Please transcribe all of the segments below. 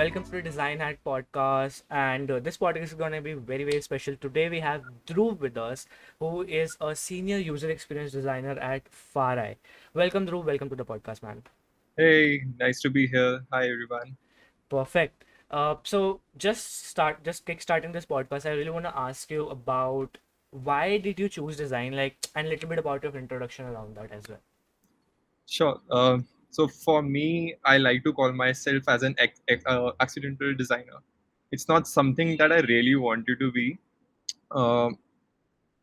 welcome to the Design Hack podcast. And this podcast is going to be very, very special. Today we have Dhruv with us, who is a senior user experience designer at Fareye. Welcome, Dhruv. Welcome to the podcast, man. Hey, nice to be here. Hi, everyone. Perfect. Just kick starting this podcast. I really want to ask you about why did you choose design, like, and a little bit about your introduction around that as well. Sure. So for me, I like to call myself as an accidental designer. It's not something that I really wanted to be. Um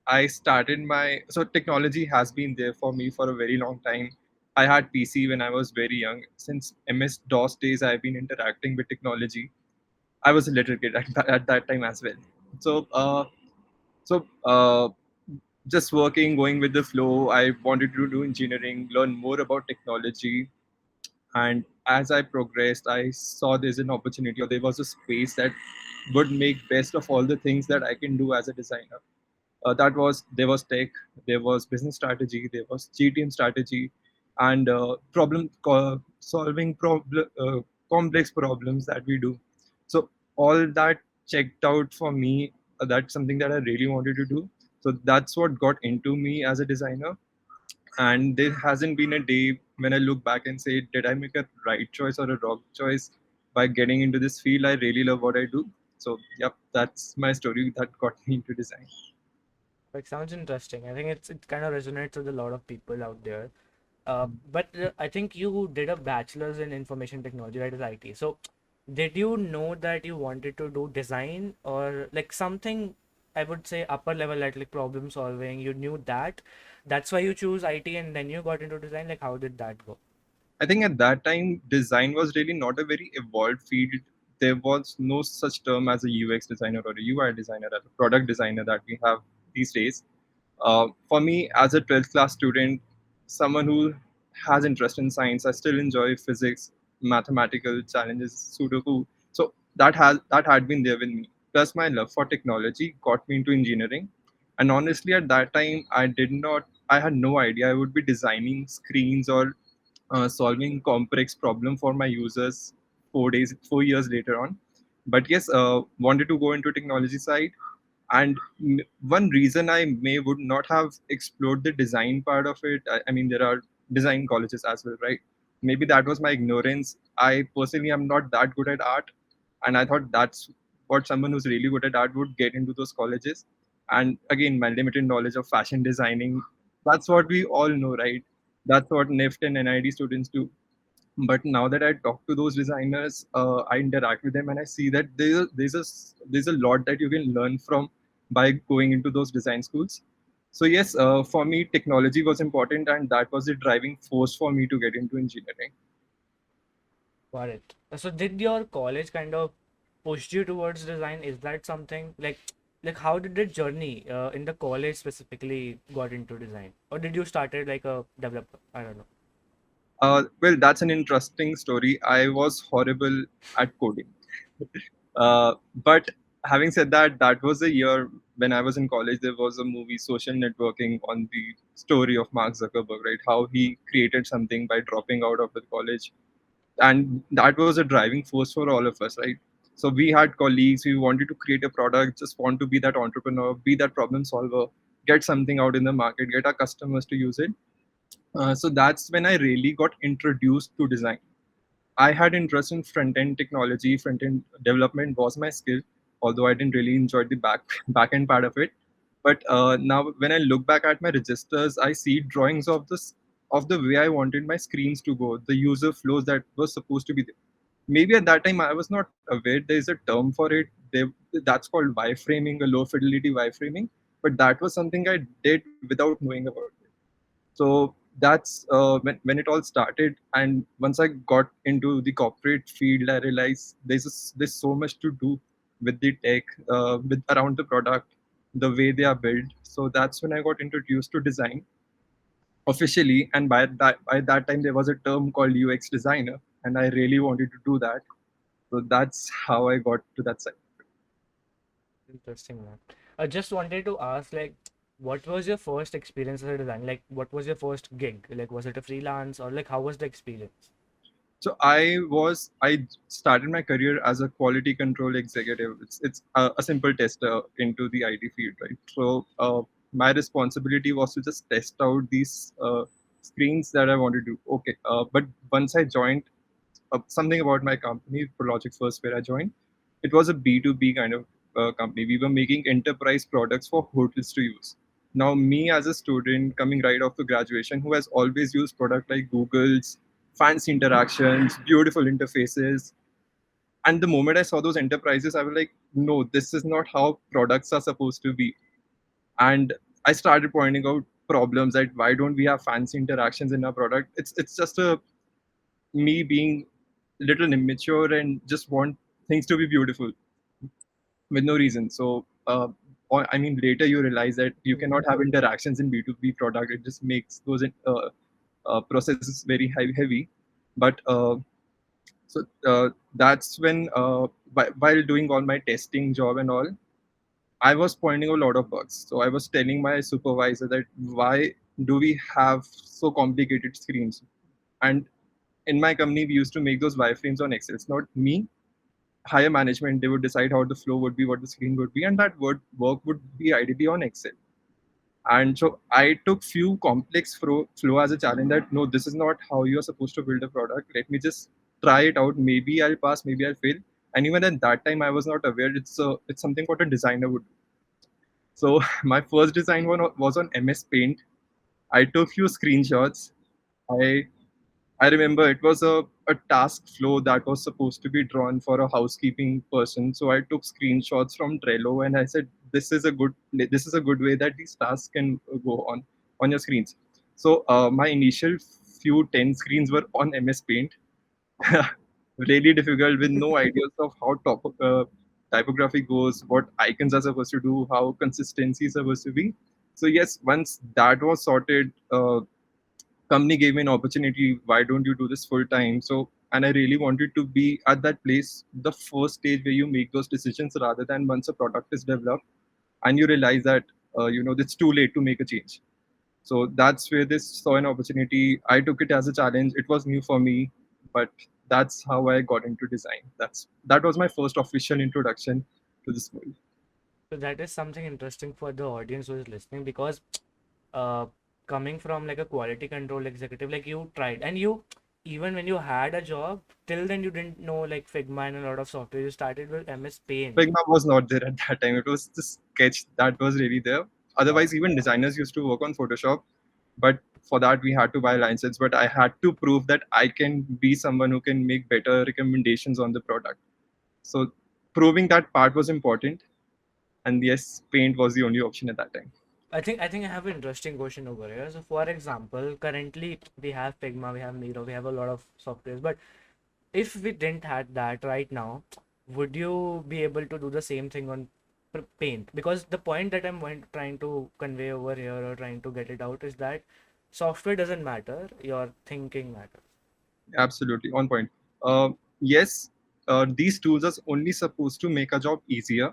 I started my so technology has been there for me for a very long time. I had PC when I was very young. Since MS DOS days, I've been interacting with technology. I was a little kid at that time as well. So, uh, so just working, going with the flow. I wanted to do engineering, learn more about technology, and as I progressed, I saw there's an opportunity, or there was a space that would make best of all the things that I can do as a designer. That was There was tech, there was business strategy, there was GTM strategy, and solving complex problems that we do. So all that checked out for me. That's something that I really wanted to do. So that's what got into me as a designer. And there hasn't been a day when I look back and say, did I make a right choice or a wrong choice by getting into this field? I really love what I do. So yep, that's my story that got me into design. It sounds interesting. I think it kind of resonates with a lot of people out there. But I think you did a bachelor's in information technology, that is IT. So, did you know that you wanted to do design or like something? I would say upper level, like problem solving. You knew that. That's why you choose IT, and then you got into design. Like, how did that go? I think at that time, design was really not a very evolved field. There was no such term as a UX designer or a UI designer, as a product designer that we have these days. For me, as a 12th class student, someone who has interest in science, I still enjoy physics, mathematical challenges, Sudoku. So that had been there with me. Plus, my love for technology got me into engineering. And honestly, at that time, I had no idea I would be designing screens or solving complex problem for my users 4 years later on. But yes, wanted to go into technology side. And one reason I may would not have explored the design part of it. I mean, there are design colleges as well, right? Maybe that was my ignorance. I personally am not that good at art, and I thought that's what someone who's really good at art would get into those colleges. And again, my limited knowledge of fashion designing, that's what we all know, right? That's what NIFT and NID students do. But now that I talk to those designers, I interact with them, and I see that there's a lot that you can learn from by going into those design schools. So yes, for me, technology was important, and that was the driving force for me to get into engineering. Got it. So, did your college kind of push you towards design? Is that something like how did the journey in the college specifically got into design, or did you started like a developer? I don't know. Well, that's an interesting story. I was horrible at coding. But having said that, that was a year when I was in college. There was a movie, Social Networking, on the story of Mark Zuckerberg, right? How he created something by dropping out of the college, and that was a driving force for all of us, right? So we had colleagues, we wanted to create a product, just want to be that entrepreneur, be that problem solver, get something out in the market, get our customers to use it. So that's when I really got introduced to design. I had interest in front end technology. Front end development was my skill, although I didn't really enjoy the back end part of it. But now, when I look back at my registers, I see drawings of the way I wanted my screens to go, the user flows that was supposed to be there. Maybe at that time I was not aware there's a term for it. That's called wireframing, a low fidelity wireframing. But that was something I did without knowing about it. So that's when it all started. And once I got into the corporate field, I realized there's so much to do with the tech, with around the product, the way they are built. So that's when I got introduced to design officially. And by that time there was a term called UX designer, and I really wanted to do that. So that's how I got to that side. Interesting, man. I just wanted to ask, like, what was your first experience as a design? Like, what was your first gig? Like, was it a freelance or like, how was the experience? So I started my career as a quality control executive. It's a simple tester into the IT field, right? So my responsibility was to just test out these screens that I wanted to do. Okay, but once I joined, something about my company, Project First, where I joined, it was a B2B kind of company. We were making enterprise products for hotels to use. Now, me as a student coming right after graduation, who has always used product like Google's fancy interactions, beautiful interfaces, and the moment I saw those enterprises, I was like, no, this is not how products are supposed to be. And I started pointing out problems like why don't we have fancy interactions in our product? It's just a me being little immature and just want things to be beautiful with no reason. So, I mean, later you realize that you cannot have interactions in B2B product. It just makes those processes very heavy. But that's when, while doing all my testing job and all, I was pointing out a lot of bugs. So I was telling my supervisor that why do we have so complicated screens? And in my company, we used to make those wireframes on Excel. It's not me, higher management. They would decide how the flow would be, what the screen would be, and that work would be ideally on Excel. And so I took few complex flow as a challenge that no, this is not how you are supposed to build a product. Let me just try it out. Maybe I'll pass, maybe I'll fail. And even at that time, I was not aware it's something what a designer would do. So my first design one was on MS Paint. I took few screenshots. I I remember it was a task flow that was supposed to be drawn for a housekeeping person. So I took screenshots from Trello and I said, this is a good way that these tasks can go on your screens. So my initial few 10 screens were on MS Paint. Really difficult with no ideas of how typography goes, what icons are supposed to do, how consistency is supposed to be. So yes, once that was sorted, company gave me an opportunity. Why don't you do this full time? So, and I really wanted to be at that place, the first stage where you make those decisions, rather than once a product is developed and you realize that it's too late to make a change. So that's where this saw an opportunity. I took it as a challenge. It was new for me, but that's how I got into design. That was my first official introduction to this world. So that is something interesting for the audience who is listening, because uh coming from like a quality control executive, like you tried, and you, even when you had a job, till then you didn't know like Figma and a lot of software. You started with MS Paint. Figma was not there at that time. It was the sketch that was really there. Wow. Otherwise, even designers used to work on Photoshop, but for that we had to buy license. But I had to prove that I can be someone who can make better recommendations on the product. So proving that part was important. And yes, Paint was the only option at that time. I think I have an interesting question over here. So for example, currently we have Figma, we have Miro, we have a lot of softwares, but if we didn't had that right now, would you be able to do the same thing on Paint? Because the point that trying to convey over here, or trying to get it out, is that software doesn't matter, your thinking matters. Absolutely on point. Yes, these tools are only supposed to make a job easier.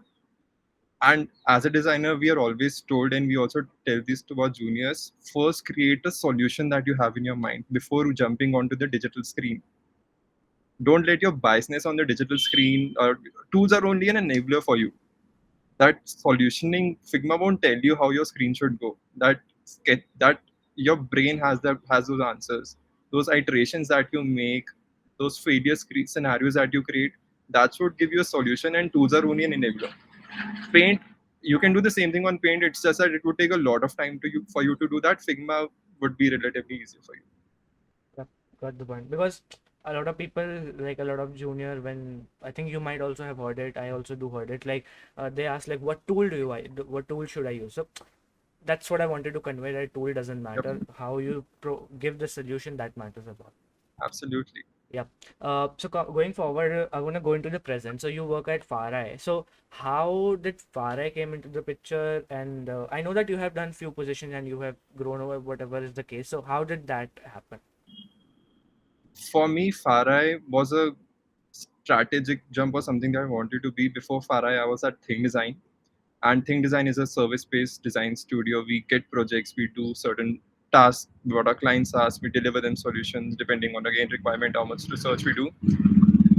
And as a designer, we are always told, and we also tell this to our juniors, first create a solution that you have in your mind before jumping onto the digital screen. Don't let your biasness on the digital screen, tools are only an enabler for you. That solutioning, Figma won't tell you how your screen should go. That your brain has those answers. Those iterations that you make, those scenarios that you create, that's what give you a solution, and tools are only an enabler. Paint, you can do the same thing on Paint. It's just that it would take a lot of time to you for you to do that. Figma would be relatively easier for you. Yep, got the point. Because a lot of people, like a lot of junior, when I think you might also have heard it, I also do heard it. Like they ask like, what tool should I use? So that's what I wanted to convey. That tool doesn't Yep, matter. How you give the solution, that matters a lot. absolutely. Yeah. So going forward, I want to go into the present. So you work at Fareye. So how did Fareye came into the picture? And I know that you have done few positions and you have grown over whatever is the case. So how did that happen? For me, Fareye was a strategic jump or something that I wanted to be. Before Fareye, I was at Thing Design, and Thing Design is a service-based design studio. We get projects, we do certain tasks what our clients ask, we deliver them solutions depending on again requirement, how much research we do.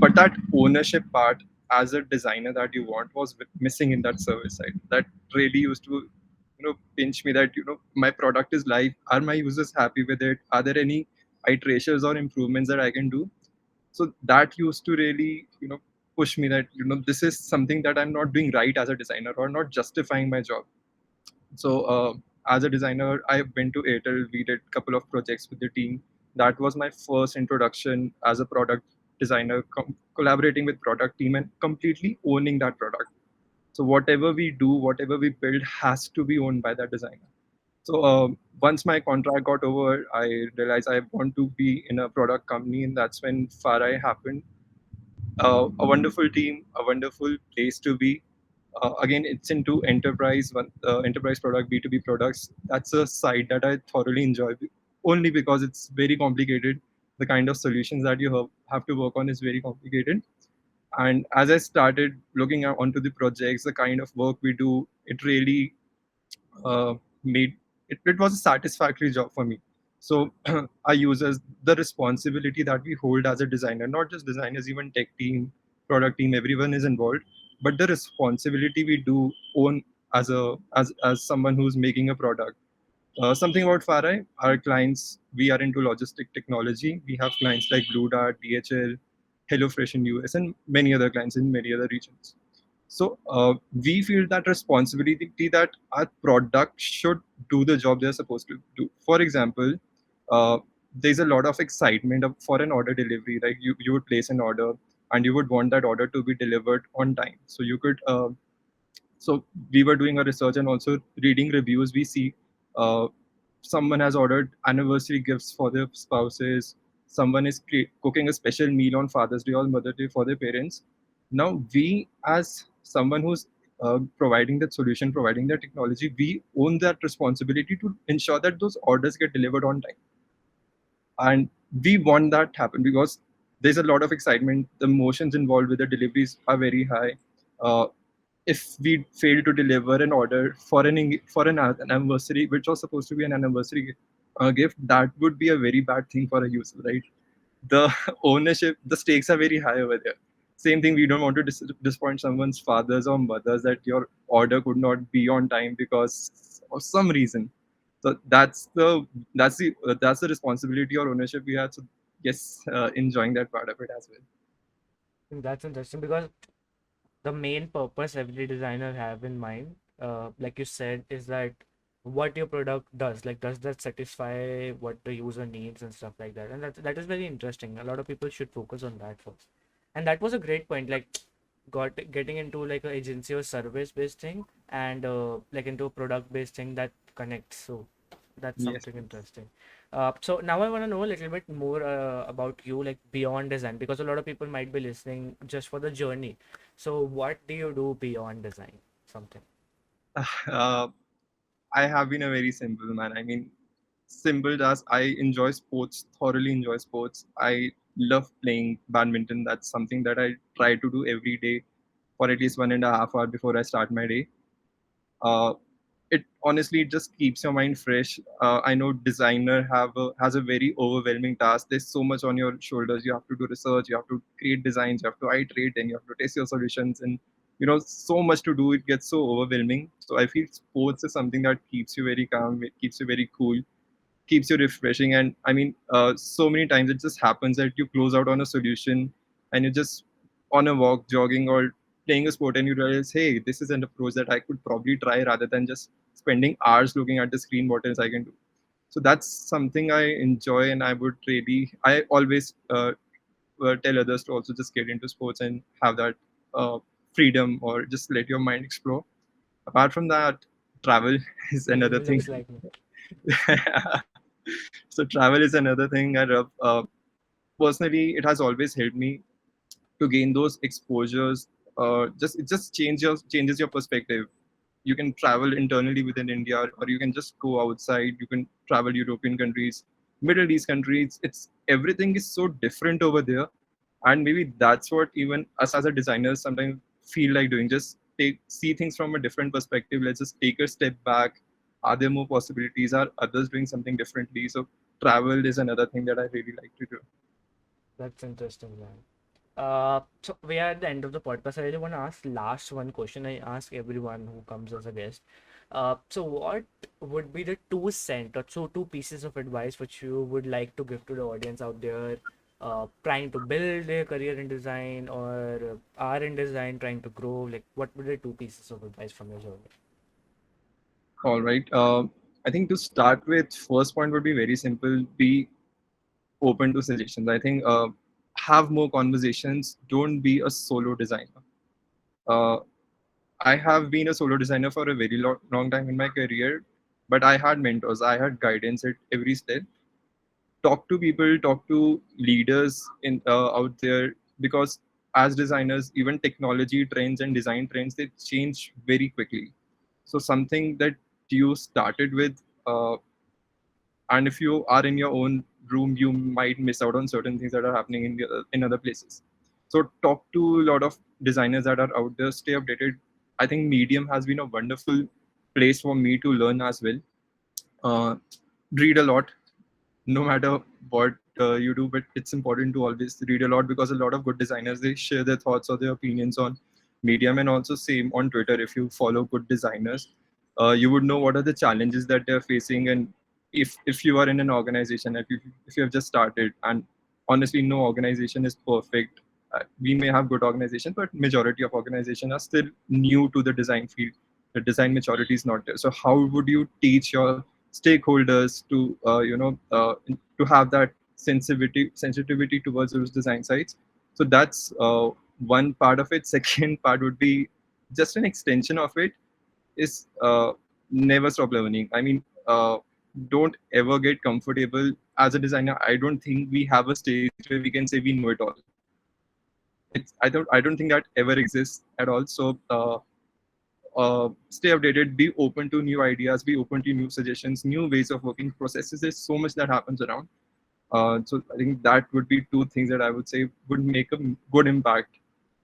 But that ownership part as a designer that you want was missing in that service side. That really used to pinch me that my product is live, are my users happy with it, are there any iterations or improvements that I can do. So that used to really push me that this is something that I'm not doing right as a designer or not justifying my job. So as a designer, I went to Airtel. We did a couple of projects with the team. That was my first introduction as a product designer, collaborating with product team and completely owning that product. So whatever we do, whatever we build, has to be owned by that designer. So once my contract got over, I realized I want to be in a product company, and that's when Fareye happened. A wonderful team, a wonderful place to be. Again, it's into enterprise product, B2B products. That's a side that I thoroughly enjoy, only because it's very complicated. The kind of solutions that you have to work on is very complicated. And as I started looking onto the projects, the kind of work we do, it really made it was a satisfactory job for me. So our users, the responsibility that we hold as a designer, not just designers, even tech team, product team, everyone is involved, but the responsibility we do own as someone who's making a product. Something about Farai, our clients, we are into logistic technology. We have clients like Blue Dart, DHL, HelloFresh in US, and many other clients in many other regions. So we feel that responsibility that our product should do the job they're supposed to do. For example, uh, there's a lot of excitement for an order delivery. Like you would place an order and you would want that order to be delivered on time. So you could so we were doing a research and also reading reviews. We see uh, someone has ordered anniversary gifts for their spouses. Someone is cooking a special meal on Father's Day or Mother's Day for their parents. Now we, as someone who's providing that solution, providing that technology, we own that responsibility to ensure that those orders get delivered on time. And we want that happen because there's a lot of excitement. The emotions involved with the deliveries are very high. uh, if we fail to deliver an order for an anniversary, which was supposed to be an anniversary gift, that would be a very bad thing for a user, right? The ownership, the stakes are very high over there. Same thing, we don't want to disappoint someone's fathers or mothers that your order could not be on time because of some reason. So that's the responsibility or ownership we have. So yes, enjoying that part of it as well. That's interesting because the main purpose every designer have in mind, like you said, is that what your product does, like does that satisfy what the user needs and stuff like that. And that is very interesting. A lot of people should focus on that first. And that was a great point, like getting into like a agency or service based thing, and like into a product based thing that connects. So that's Yes. something interesting. So now I want to know a little bit more about you, like beyond design, because a lot of people might be listening just for the journey. So what do you do beyond design? Something. uh, I have been a very simple man. I mean, simple as I enjoy sports, thoroughly enjoy sports. I love playing badminton. That's something that I try to do every day for at least 1.5 hours before I start my day. Uh, it honestly just keeps your mind fresh. I know designer has a very overwhelming task. There's so much on your shoulders. You have to do research, you have to create designs, you have to iterate, and you have to test your solutions, and so much to do. It gets so overwhelming. So I feel sports is something that keeps you very calm. It keeps you very cool, keeps you refreshing. And I mean, so many times it just happens that you close out on a solution and you're just on a walk, jogging, or playing a sport, and you realize, hey, this is an approach that I could probably try rather than just spending hours looking at the screen. What else I can do? So that's something I enjoy, and I always tell others to also just get into sports and have that freedom or just let your mind explore. Apart from that, travel is another thing. Looks like me. So travel is another thing I love. Personally, it has always helped me to gain those exposures. Just it just changes your perspective. You can travel internally within India, or you can just go outside. You can travel European countries, Middle East countries. It's everything is so different over there, and maybe that's what even us as a designers sometimes feel like doing. Just see things from a different perspective. Let's just take a step back, Are there more possibilities? Are others doing something differently? So travel is another thing that I really like to do. That's interesting, man. So we are at the end of the podcast. I really want to ask last one question. I ask everyone who comes as a guest. So what would be the 2 cent or so 2 pieces of advice which you would like to give to the audience out there, trying to build their career in design or are in design, trying to grow? Like, what would be the 2 pieces of advice from your journey? All right. I think to start with, first point would be very simple. Be open to suggestions. I think have more conversations. Don't be a solo designer. Uh, I have been a solo designer for a very long time in my career, but I had mentors. I had guidance at every step. Talk to people, talk to leaders in out there, because as designers, even technology trends and design trends, they change very quickly. So something that you started with, uh, and if you are in your own room, you might miss out on certain things that are happening in other places. So talk to a lot of designers that are out there, stay updated. I think Medium has been a wonderful place for me to learn as well. uh, Read a lot, no matter what you do, but it's important to always read a lot, because a lot of good designers, they share their thoughts or their opinions on Medium, and also same on Twitter. If you follow good designers, you would know what are the challenges that they're facing. And if you are in an organization, if you have just started, and honestly no organization is perfect. We may have good organizations, but majority of organizations are still new to the design field. The design maturity is not there. So how would you teach your stakeholders to to have that sensitivity towards those design sites? So that's one part of it. Second part would be just an extension of it, is never stop learning. I mean, don't ever get comfortable as a designer. I don't think we have a stage where we can say we know it all. I don't think that ever exists at all. So stay updated, be open to new ideas, be open to new suggestions, new ways of working processes. There's so much that happens around. So I think that would be two things that I would say would make a good impact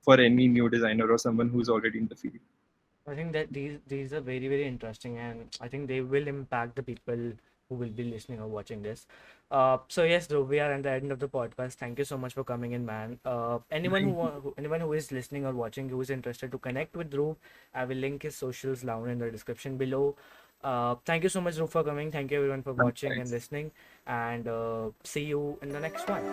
for any new designer or someone who's already in the field. I think that these are very very interesting, and I think they will impact the people who will be listening or watching this. So yes, Dhruv, we are at the end of the podcast. Thank you so much for coming in, man. Anyone who is listening or watching who is interested to connect with Dhruv, I will link his socials down in the description below. Thank you so much, Dhruv, for coming. Thank you everyone for watching and Thanks. listening, and see you in the next one.